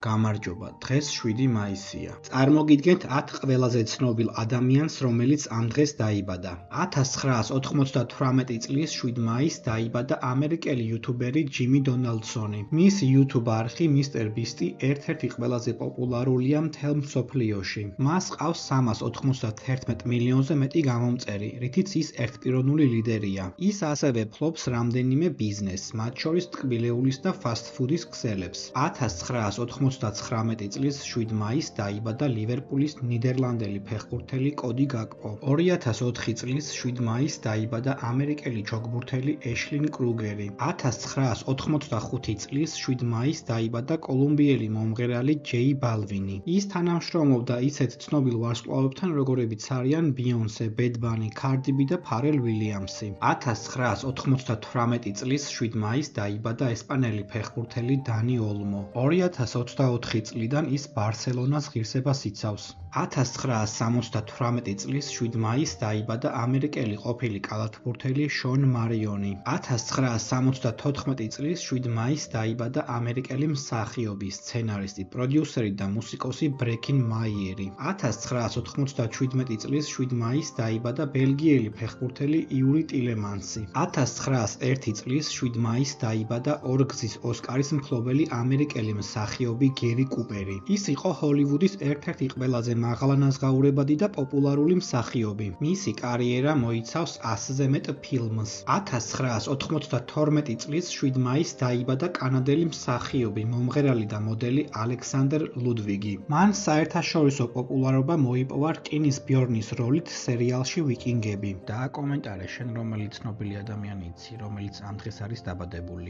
გამარჯობა, დღეს 7 მაისია. წარმოგიდგენთ 10 ყველაზე ცნობილ ადამიანს, რომელიც ამ დღეს დაიბადა. 1998 წლის 7 მაისს დაიბადა ამერიკელი იუთუბერი ჯიმი დონალდსონი. მისი YouTube არხი Mr. Beast ერთ-ერთი ყველაზე პოპულარულია მთელ მსოფლიოში. მას ყავს 391 მილიონზე მეტი გამომწერი, რითიც ის ერთპიროვნული ლიდერია. ის ასევე ფლობს რამდენიმე ბიზნესს, მათ შორის ტკბილეულის და ფასტ-ფუდის ქსელებს. 1999 წლის 7 მაისს დაიბადა ლივერპულის ნიდერლანდელი ფეხბურთელი კოდი გაკპო. 2004 წლის 7 მაისს დაიბადა ამერიკელი ჩოგბურთელი ეშლინ კრუგერი. 1985 წლის 7 მაისს დაიბადა კოლუმბიელი მომღერალი ჯეი ბალვინი. ის თანამშრომლობდა ისეთ ცნობილ ვარსკვლავებთან, როგორებიც არიან ბიონსე, ბედ ბანი, კარდი ბი და ფარელ ვილიამსი. 1998 წლის 7 მაისს დაიბადა ესპანელი ფეხბურთელი დანი ოლმო. 2024 წლიდან ის ბარსელონას ღირსებას იცავს. 1978 წლის 7 მაისს დაიბადა ამერიკელი ყოფილი კალათბურთელი შონ მარიონი. 1974 წლის 7 მაისს დაიბადა ამერიკელი მსახიობი, სცენარისტი, პროდიუსერი და მუსიკოსი ბრეკინ მაიერი. 1997 წლის 7 მაისს დაიბადა ბელგიელი ფეხბურთელი იური ტილემანსი. 1901 წლის 7 მაისს დაიბადა ორგზის ოსკარის მფლობელი ამერიკელი მსახიობი გერი კუპერი. ის იყო ჰოლივუდის ერთ-ერთი ყველაზე მაღალანაზღაურებადი და პოპულარული მსახიობი. მისი კარიერა მოიცავს 100-ზე მეტ ფილმს. 1992 წლის 7 მაისს დაიბადა კანადელი მსახიობი, მომღერალი და მოდელი ალექსანდრ ლუდვიგი. მან საერთაშორისო პოპულარობა მოიპოვა რკინის ბიორნის როლით სერიალში ვიკინგები. და კომენტარე, შენ რომელი ცნობილი ადამიანი იცი, რომელიც ამ დღეს არის დაბადებული?